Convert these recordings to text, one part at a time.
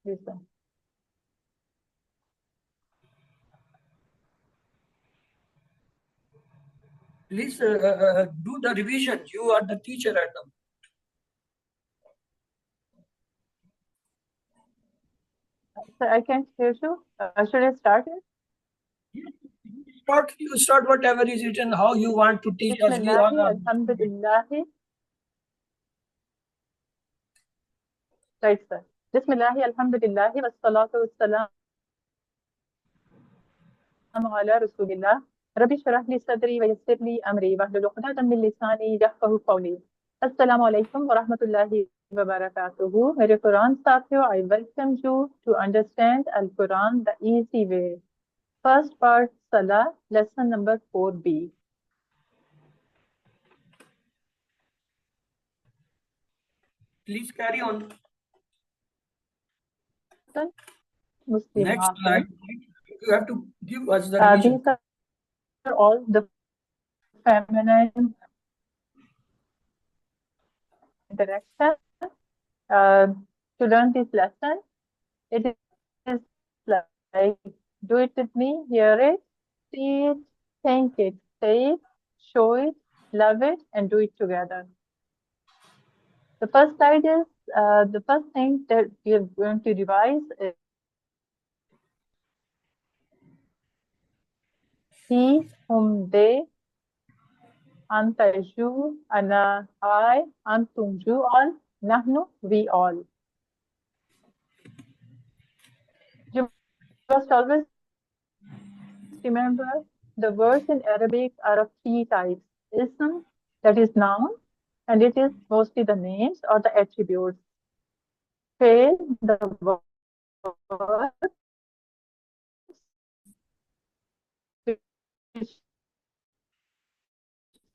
Listen. Please do the revision. You are the teacher at the moment. So I can't hear you. Should I start it? You start whatever is written, how you want to teach us. We all are. Alhamdulillahi. Right, sir. Bismillahi, alhamdulillahi, wassalatu wassalam ala rasulillah. Rabbi shrah li sadri wa yassir li amri wahlul 'uqdatan min lisani yafqahu qawli. Assalamu alaikum wa rahmatullahi wa barakatuhu. Mere Quran Sathiyo, I welcome you to understand Al-Quran the easy way. First part, Sallah, lesson number 4b. Please carry on. Muslim Next Muslim. slide. You have to give us the revision. These are all the feminine interaction. To learn this lesson, it is like, do it with me, hear it, see it, think it, say it, show it, love it, and do it together. The first slide is, the first thing that we are going to revise is he, whom, they, anta, you, ana, I, antum, you all, nahnu, we all. You must always remember the words in Arabic are of three types. Ism, that is noun, and it is mostly the names or the attributes. Fail, the words which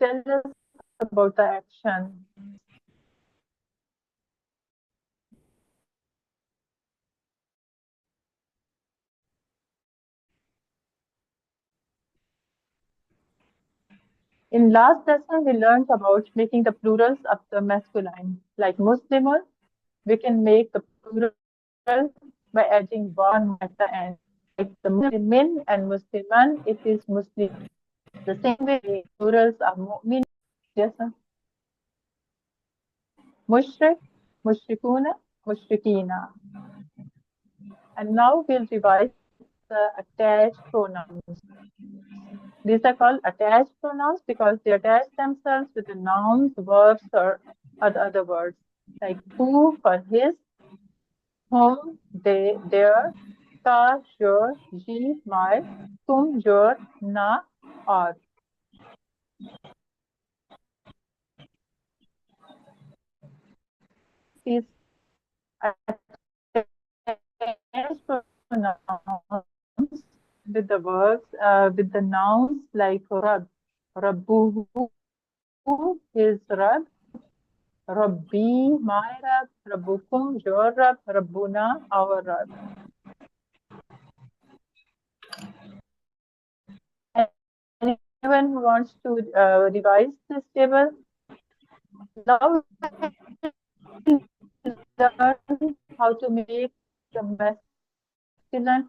tell us about the action. In last lesson, we learned about making the plurals of the masculine, like Muslimun. We can make the plural by adding one at the end. Like the Muslimin and Musliman, it is Muslim. The same way, plurals are mu'min. Yes, sir. Mushrik, mushrikuna, mushrikina. And now we'll revise the attached pronouns. These are called attached pronouns because they attach themselves with the nouns, verbs, or other words. Like who for his, whom, they, their, ka, your, ye, my, tum, your, na, or. These attached pronouns with the verbs, with the nouns like Rab, Rabbuhu, his Rab, Rabbi, my Rab, Rabbukum, your Rab, Rabbuna, our Rab. Anyone who wants to revise this table, now learn how to make the masculine,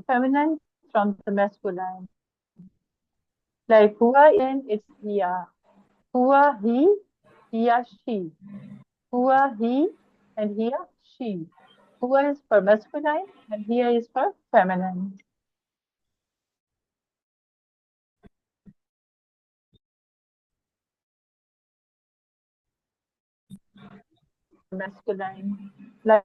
feminine from the masculine. Like huwa in it's hiya, huwa he, hiya she, huwa he, and hiya she. Huwa is for masculine and hiya is for feminine. Masculine, like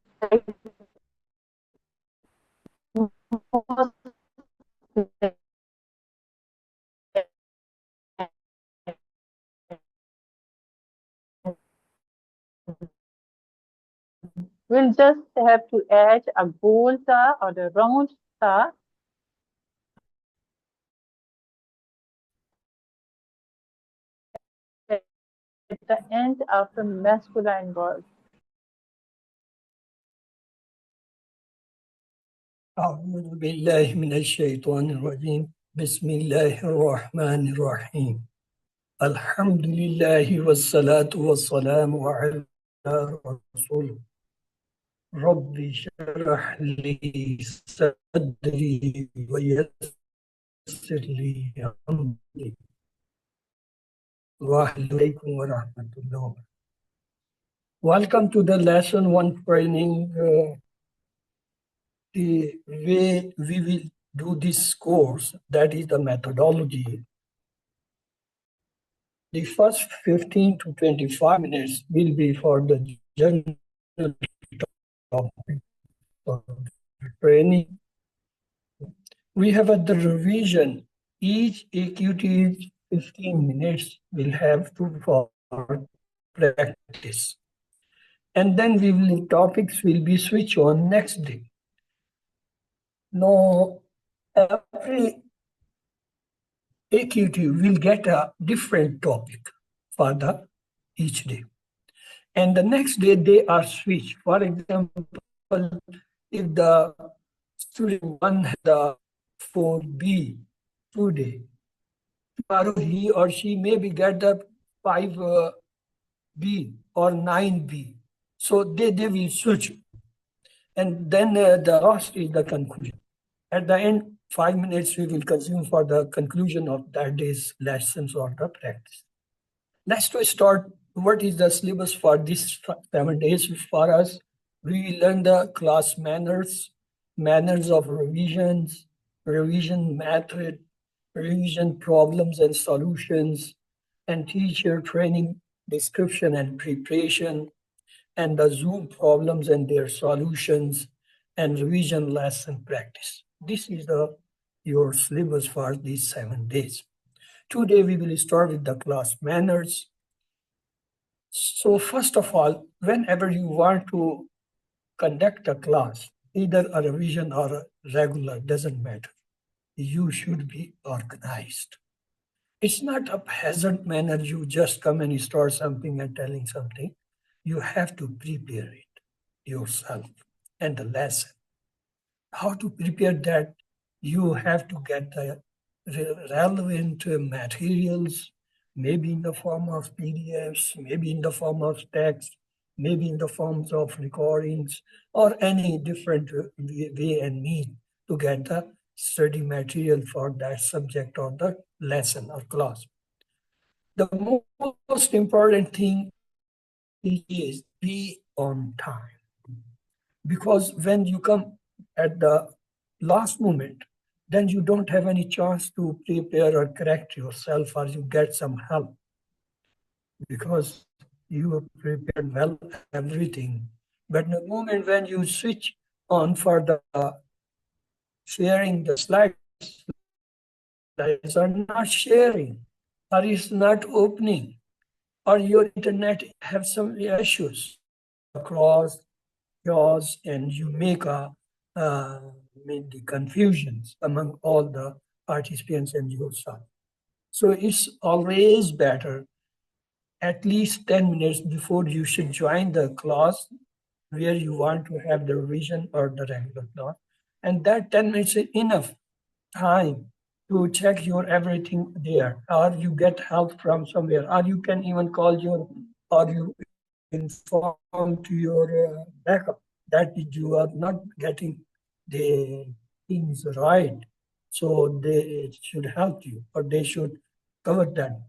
we'll just have to add a gold star or the round star at the end of the masculine word. أعوذ بالله من الشيطان الرجيم. بسم الله الرحمن الرحيم. الحمد لله والصلاة والسلام على رسول رب اشرح لي صدري ويسر لي أمري واحلل عليكم ورحمة الله. Welcome to the lesson one training. The way we will do this course, that is the methodology. The first 15 to 25 minutes will be for the general topic of the training. We have at the revision, each AQT 15 minutes will have to for practice. And then topics will be switched on next day. Now, every AQT will get a different topic for each day. And the next day they are switched. For example, if the student one has the 4B today, tomorrow he or she maybe get the 5B or 9B. So they will switch. And then the last is the conclusion. At the end, 5 minutes we will consume for the conclusion of that day's lessons or the practice. Let's start. What is the syllabus for this 7 days for us? We will learn the class manners, manners of revisions, revision method, revision problems and solutions, and teacher training description and preparation, and the Zoom problems and their solutions, and revision lesson practice. This is your syllabus for these 7 days. Today we will start with the class manners. So first of all, whenever you want to conduct a class, either a revision or a regular, doesn't matter. You should be organized. It's not a peasant manner, you just come and start something and telling something. You have to prepare it yourself and the lesson. How to prepare that? You have to get the relevant materials, maybe in the form of PDFs, maybe in the form of text, maybe in the forms of recordings, or any different way and mean to get the study material for that subject or the lesson or class. The most important thing is be on time. Because when you come at the last moment, then you don't have any chance to prepare or correct yourself, or you get some help because you have prepared well everything. But the moment when you switch on for the sharing the slides are not sharing, or is not opening, or your internet have some issues across yours, and you make the confusions among all the participants and yourself. So it's always better at least 10 minutes before you should join the class where you want to have the revision or the regular class. And that 10 minutes is enough time to check your everything there, or you get help from somewhere, or you can even call your, or you inform to your backup that you are not getting the things right. So they should help you, or they should cover that.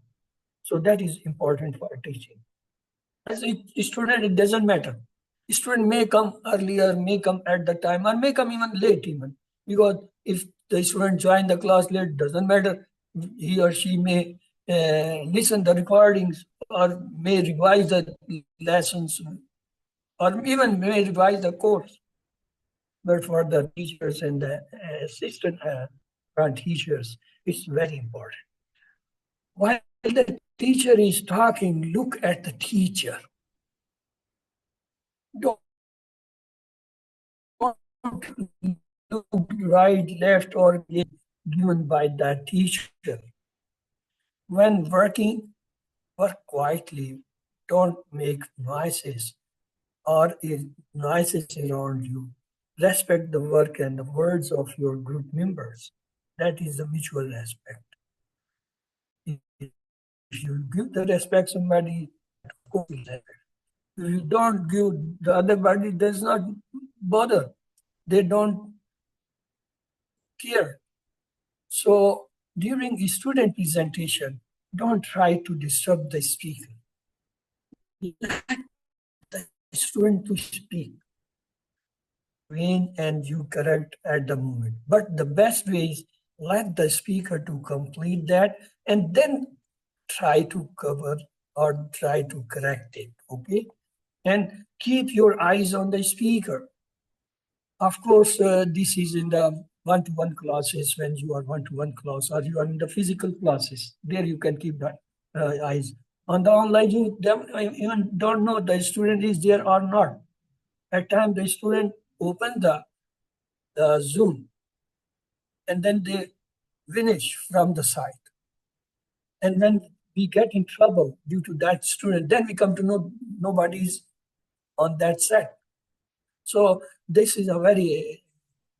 So that is important for teaching. As a student, it doesn't matter. Student may come earlier, may come at the time, or may come even late even. Because if the student join the class late, doesn't matter. He or she may listen the recordings, or may revise the lessons, or even may revise the course. But for the teachers and the assistant teachers, it's very important. While the teacher is talking, look at the teacher. Don't look right, left, or given by the teacher. When working, work quietly. Don't make noises or noises around you. Respect the work and the words of your group members. That is the mutual respect. If you give the respect somebody, you don't give, the other party does not bother. They don't care. So during a student presentation, don't try to disturb the speaker. Let the student to speak and you correct at the moment. But the best way is let the speaker to complete that and then try to cover or try to correct it, okay? And keep your eyes on the speaker. Of course, this is in the one-to-one classes when you are one-to-one class or you are in the physical classes. There you can keep the eyes. On the online, you even don't know the student is there or not. At times, the student open the Zoom and then they vanish from the site. And when we get in trouble due to that student, then we come to know nobody is on that set. So this is a very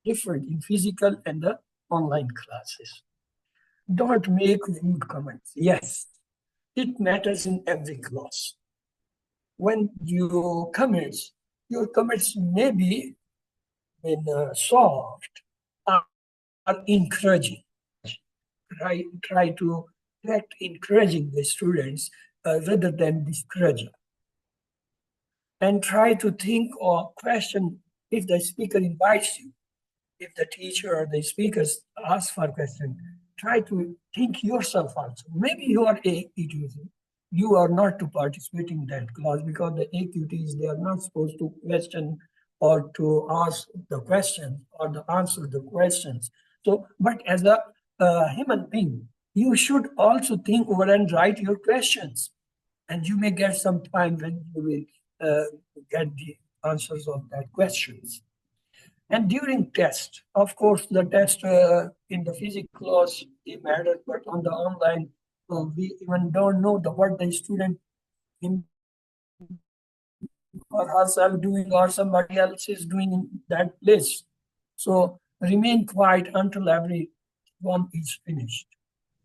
different in physical and the online classes. Don't make rude comments. Yes, it matters in every class. When your comments may be in soft or encouraging. Try to act encouraging the students rather than discouraging. And try to think or question if the speaker invites you. If the teacher or the speakers ask for a question, try to think yourself also. Maybe you are AQT. You are not to participate in that class because the AQTs, they are not supposed to question or to ask the questions or to answer the questions. So, but as a human being, you should also think over and write your questions. And you may get some time when you will get the answers of that questions. And during test, of course, the test in the physics class, they matter, but on the online, we even don't know what the student him or herself doing or somebody else is doing in that place. So remain quiet until everyone is finished.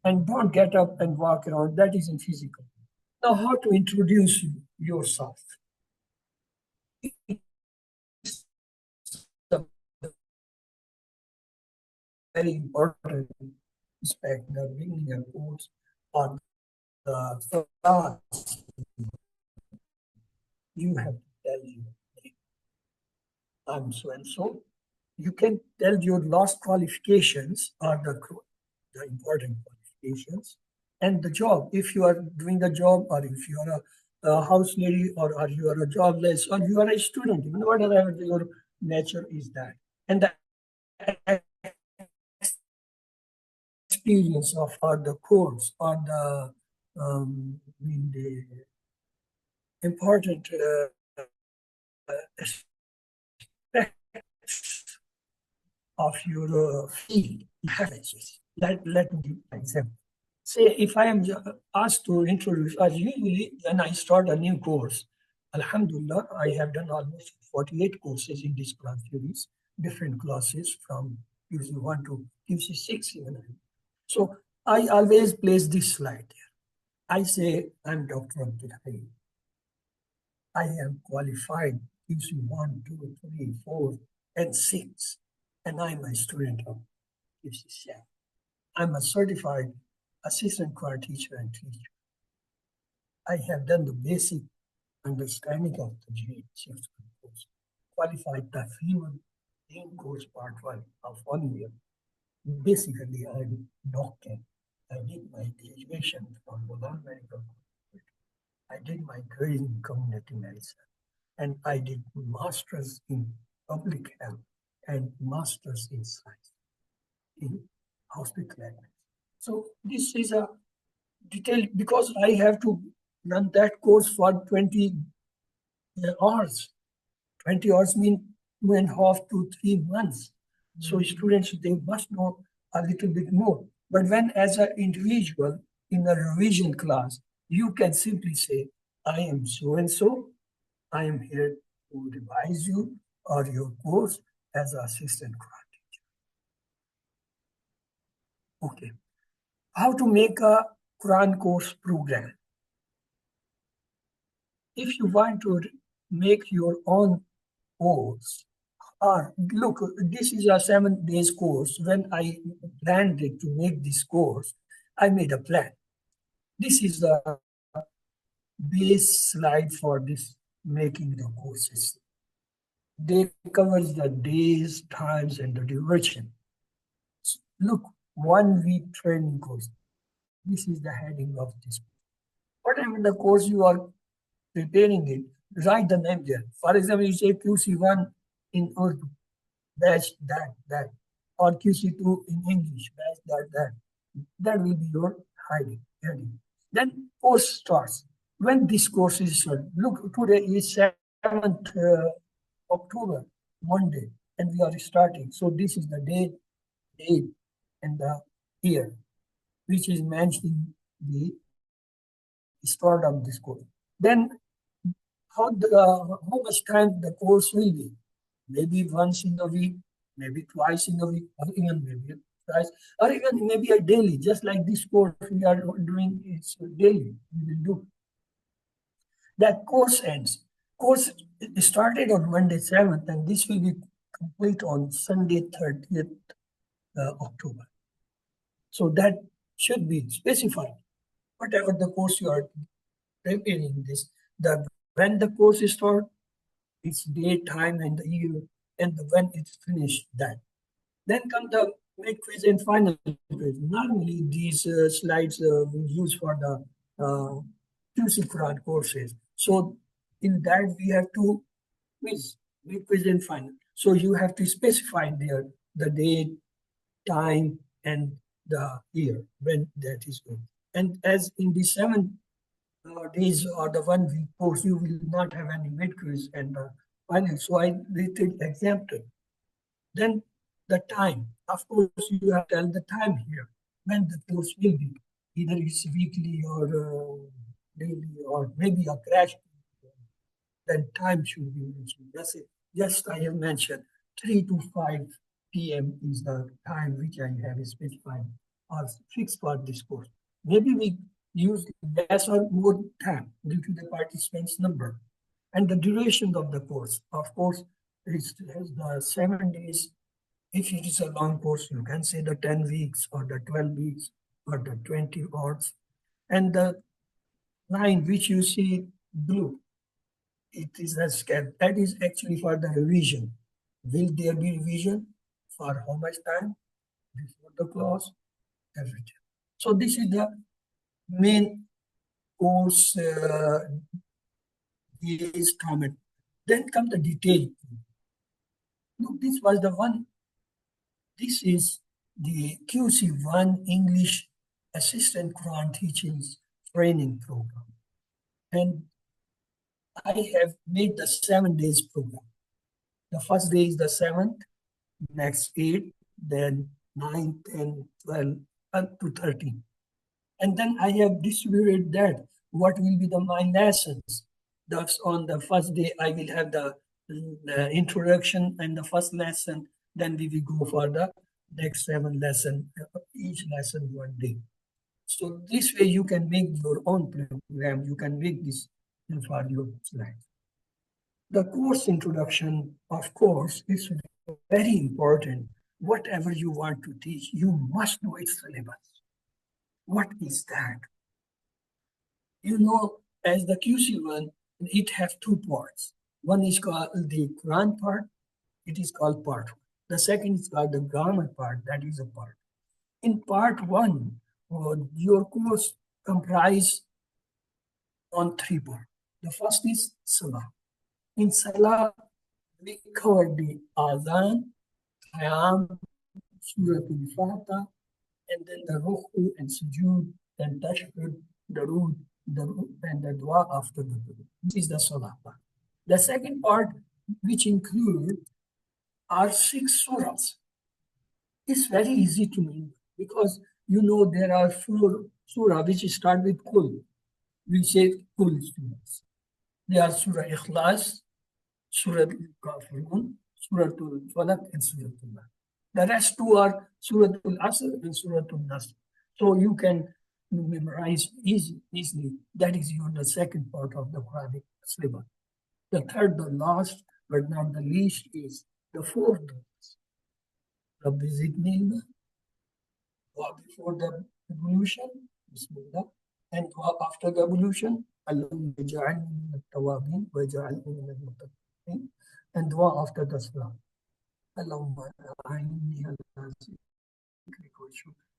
And don't get up and walk around. That is in physical. Now, how to introduce yourself? It's a very important aspect, the beginning of course, or the class. You have to tell you, I'm so and so. You can tell your last qualifications or the important qualifications and the job. If you are doing a job or if you are a house lady or you are a jobless or you are a student, even whatever your nature is that. And the experience of or the course or the important aspects of your field. Let me give an example. Say if I am asked to introduce, as usually when I start a new course, Alhamdulillah, I have done almost 48 courses in this class series, different classes from QC1 to QC6 even. So I always place this slide there. I say I'm Dr. Abdul Hayy. I am qualified QC1, 2, 3, 4, and 6, and I'm a student of QC7. I'm a certified assistant choir teacher and teacher. I have done the basic understanding of the GA6 course, qualified the Freeman main course part 1 of 1 year. Basically, I'm a doctor. I did my graduation from Bolan Medical College. I did my grade in community medicine, and I did masters in public health and masters in science in hospital admin. So this is a detail because I have to run that course for 20 hours. 20 hours mean 2.5 to 3 months. So students, they must know a little bit more. But when as an individual in a revision class, you can simply say, I am so-and-so, I am here to revise you or your course as an assistant choir teacher. Okay. How to make a Quran course program? If you want to make your own course. Look, this is a 7 days course. When I planned it to make this course, I made a plan. This is the base slide for this making the courses. They covers the days, times, and the duration. Look, 1 week training course. This is the heading of this. Whatever the course you are preparing it, write the name there. For example, you say QC1 in Urdu, batch that, or QC2 in English, batch that. That will be your heading. Then course starts. When this course is started, look, today is 7th October, Monday, and we are starting. So this is the date, and the year, which is mentioning the start of this course. Then how much time the course will be? Maybe once in a week, maybe twice in a week, or even maybe twice, or even maybe a daily, just like this course we are doing, it's daily, we will do. That course ends. Course started on Monday 7th, and this will be complete on Sunday 30th October. So that should be specified. Whatever the course you are preparing this, when the course is started, its date, time, and the year, and when it's finished, that. Then come the mid quiz and final quiz. Normally, these slides we use for the QC Quran courses. So in that, we have to quiz, mid quiz and final. So you have to specify there the date, time, and the year when that is going. And as in the 7 days or the 1 week course, you will not have any mid quiz and final. So I rated exempted. Then the time. Of course, you have to tell the time here when the course will be. Either it's weekly or daily or maybe a crash. Then time should be mentioned. That's it. Just I have mentioned 3 to 5 p.m. is the time which I have specified or fixed for this course. Maybe we use less or more time due to the participants' number and the duration of the course. Of course, it has the 7 days. If it is a long course, you can say the 10 weeks or the 12 weeks or the 20 hours. And the line which you see blue, it is a scale. That is actually for the revision. Will there be revision? For how much time? Before the class? Everything. So this is the main course is comment. Then come the detail. Look, this was the one. This is the QC1 English Assistant Quran Teachings Training Program. And I have made the 7 days program. The first day is the 7th, next 8, then 9, 10, 12, up to 13. And then I have distributed that. What will be my lessons? Thus, on the first day, I will have the introduction and the first lesson. Then we will go for the next 7 lessons, each lesson 1 day. So this way you can make your own program. You can make this for your slides. The course introduction, of course, is very important. Whatever you want to teach, you must know its syllabus. What is that? You know, as the QC1, it has 2 parts. One is called the Quran part. It is called part 1. The second is called the grammar part. That is a part. In part 1, your course comprises on 3 parts. The first is Sallah. In Sallah, we cover the Azan, Qiyam, Surah Al-Fatiha, and then the Ruku and Sujood, then Tashahhud, Darood, and the Dua after the Darood. This is the Salah part. The second part, which include are 6 surahs. It's very easy to know because you know there are 4 surahs which start with Kul. We say Kul surahs. They are Surah Ikhlas, Surah Al-Kafirun, Surah Al-Falaq, and Surah Al-Nas. The rest 2 are Surah Al-Asr and Surah Al-Nasr. So you can memorize easily. That is the second part of the Quranic syllabus. The third, the last, but not the least, is the fourth dose. Rabbi Zidnilna, before the evolution, Bismillah, and after the evolution, Allahumma ja'alni min at-tawabin wa ja'alni min al-muttaqin, and dua after the salah. Allahumma a'inni ala zikrika wa shukrika.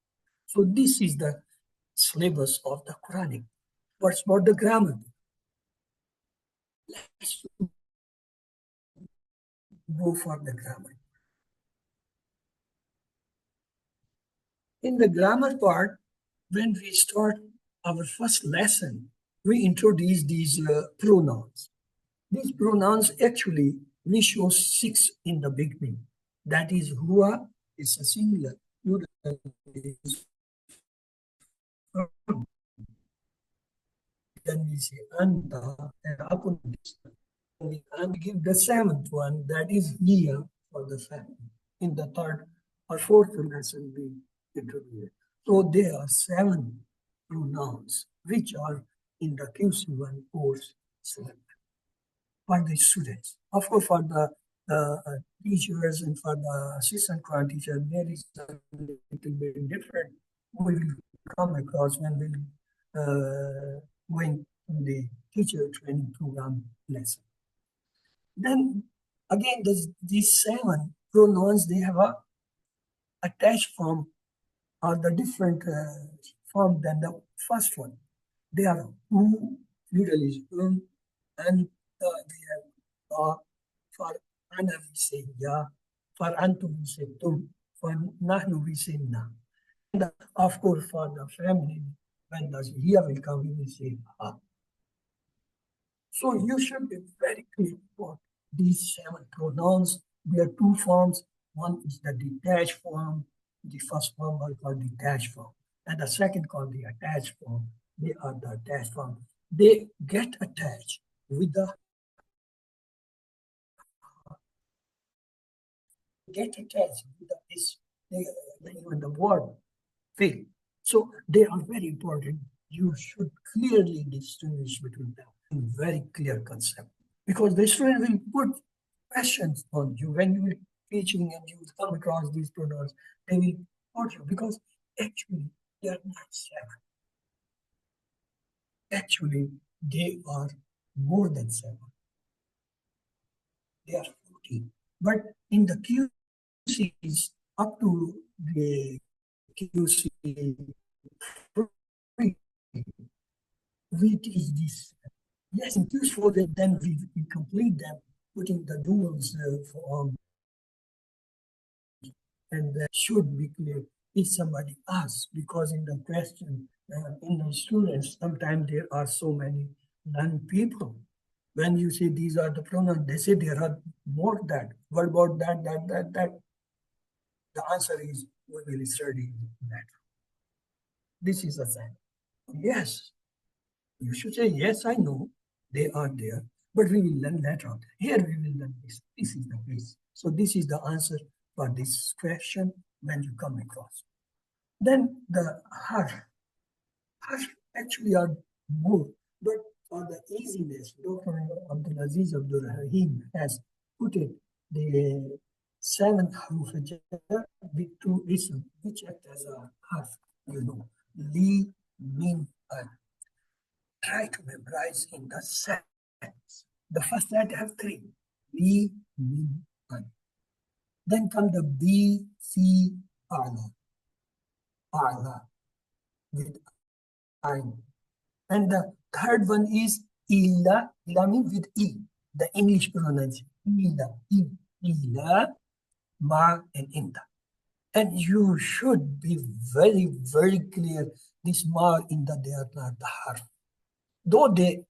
So this is the syllabus of the Quranic. What's about the grammar? Let's go for the grammar. In the grammar part, when we start our first lesson, we introduce these pronouns. These pronouns actually, we show 6 in the beginning. That is, huwa is a singular. Is then we say anta, and upon this, and give the 7th one, that is here for the family. In the 3rd or 4th lesson, we introduce. So there are 7 pronouns which are in the QC1 course select for the students. Of course, for the teachers and for the assistant Quran teacher, there is a little bit different. We will come across when we going in the teacher training program lesson. Then again, these 7 pronouns, they have a attached form or the different form than the first one. They are who, plural is and they have for ana we say ya, for antum we say tum, for nahnu we say na. And of course, for the family, when the here will come, we will say ha. So you should be very clear about these 7 pronouns. There are 2 forms. One is the detached form. The first form are called detached form, and the second called the attached form. They are the attached form. They get attached with the this. Even the word fail. So they are very important. You should clearly distinguish between them in very clear concept, because the student will put questions on you when you will teaching and you will come across these pronouns. They will put you, because actually they are not 7. Actually, they are more than 7. They are 14. But in the QCs up to the QC 3, we teach this. Yes, in Q4, then we complete them, putting the duals form. And that should be clear if somebody asks, because in the question, in the students, sometimes there are so many non-people. When you say these are the pronouns, they say there are more that. What about that? The answer is, we will study that. This is a sign. Yes, you should say, yes, I know, they are there, but we will learn later on. Here we will learn this. This is the case. So this is the answer for this question when you come across. Then the harf actually are more, but for the easiness, Dr. Abdulaziz Abdul Rahim has put it the 7th harf with 2 ism, which act as a harf, li, min, al. Try to memorize in the sets. The first set have 3, li, min, al. Then come the B, C, Ala, with ein. And the third one is ila means with E, the English pronunciation. Ila, ma, and inda. And you should be very, very clear, this ma, inda, they are not the harf. Though they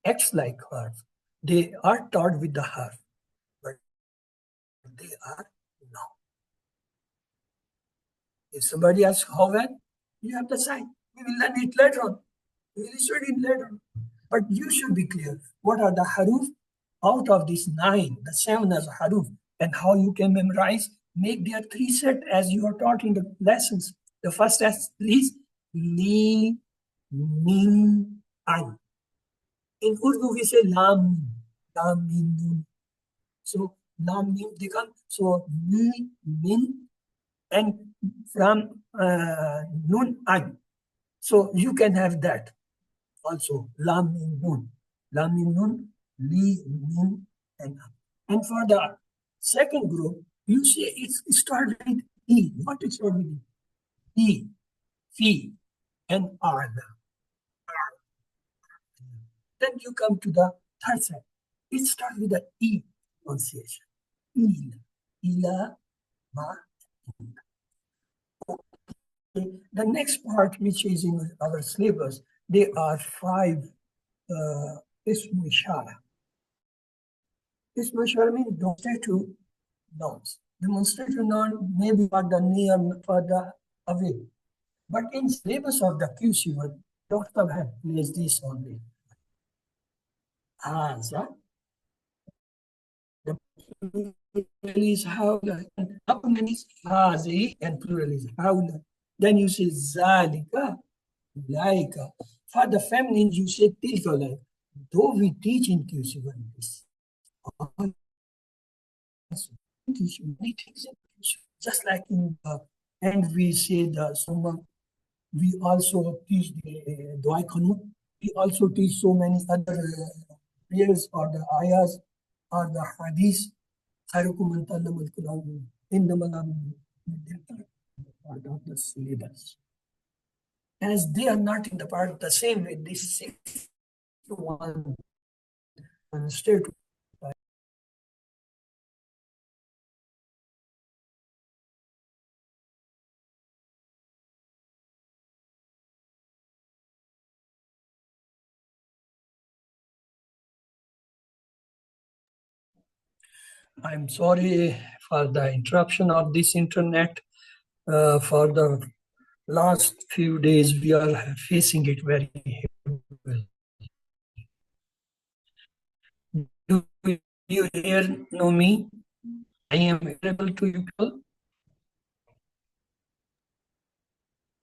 act like harf, they are taught with the harf, but they are not. If somebody asks how well, you have the sign. We will learn it later on. We will study it later on. But you should be clear. What are the haruf? Out of these 9, the 7 as a haruf, and how you can memorize. Make their 3 set as you are taught in the lessons. The first test is li, min, an. In Urdu, we say lam. lam mim nun. So lam mim become so li min and from nun an. So you can have that also lam mim nun, li min and an. And for the second group, you say it's started with e. What is started with e? Fi and arna. Then you come to the third side. It starts with the E pronunciation. Il, ila, ma. Okay. The next part, which is in our syllabus, there are 5 ism ishara. Ism ishara means demonstrative nouns. Demonstrative noun may be for the near, for the away. But in syllabus of the QC1, Dr. have placed this only. Haza. The plural is hawla. How many hazi and plural is hawla. Then you say zalika, laika. For the feminine, you say tilka like. Though we teach in QC1 this. Teach many things in QC1. Just like in the and we say the summa, we also teach the dua qanut. We also teach so many other prayers or the ayahs or the hadith. خيركم من تعلم القرآن إنما العلم part of the syllabus. As they are not in the part the same way, this 6-1 state. I'm sorry for the interruption of this internet. For the last few days, we are facing it very well. Do you hear know me? I am able to you people.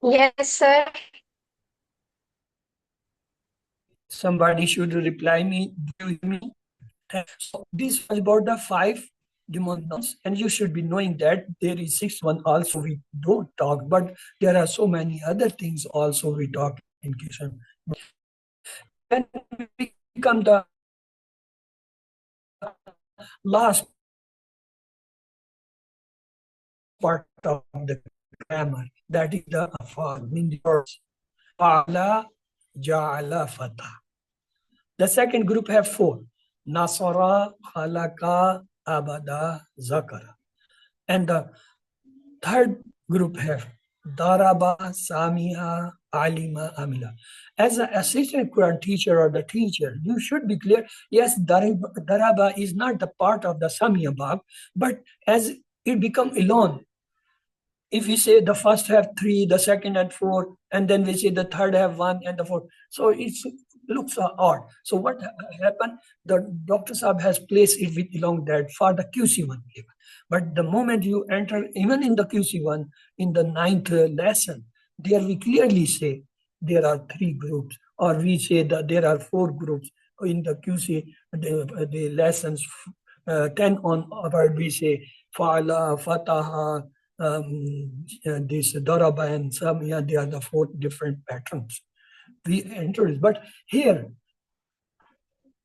Yes, sir. Somebody should reply me. Do you hear me? So this was about the 5 demonstrations, and you should be knowing that there is 6-1 also we don't talk, but there are so many other things also we talk in question. Then we come the last part of the grammar, that is the afal, mean the words. Fa'ala, ja'ala, fata. The second group have 4. Nasara, khalaqa, abada, zakara. And the third group have Daraba, Samiha, Alima, Amila. As an assistant Quran teacher or the teacher, you should be clear, yes, Daraba is not the part of the Samia Bab, but as it become alone, if we say the first have 3, the second and 4, and then we say the third have 1 and the fourth, so it looks odd. So what happened? The Dr. Saab has placed it with along that for the QC1 paper. But the moment you enter, even in the QC1, in the 9th lesson, there we clearly say there are 3 groups, or we say that there are 4 groups in the QC, the lessons 10 onward, we say Fa'ala, Fataha, this Daraba and Samia, they are the 4 different patterns we enter. But here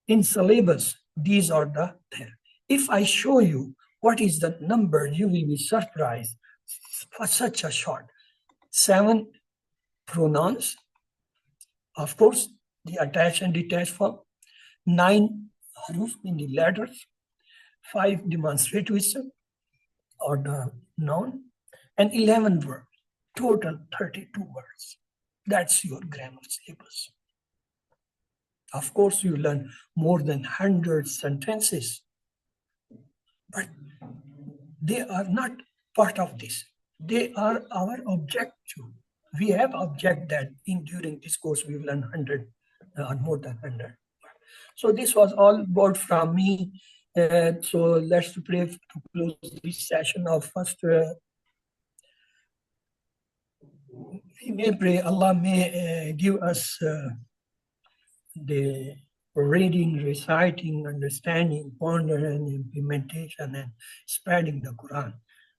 in syllabus, these are the there. If I show you what is the number, you will be surprised for such a short. 7 pronouns, of course, the attached and detached form. 9 haruf in the letters. 5 demonstrative ism or the noun, and 11 words. Total 32 words. That's your grammar syllabus. Of course, you learn more than 100 sentences, but they are not part of this. They are our objective. We have object that during this course we learn 100 or more than 100. So this was all about from me. So let's pray to close this session of first. We may pray Allah may give us the reading, reciting, understanding, pondering, implementation, and spreading the Quran.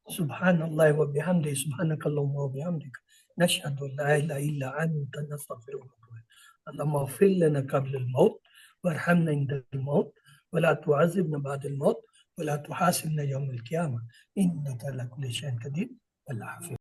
Subhanallah wa bihamdi, subhanakallahumma wa bihamdik. نشهد أن لا إله إلا أنت نستغفرك ونتوب إليك. اللهم اغفر لنا قبل الموت وارحمنا عند الموت ولا تعذبنا بعد الموت ولا تحاسبنا يوم القيامة إنك على كل شيء قدير. والله حفظ.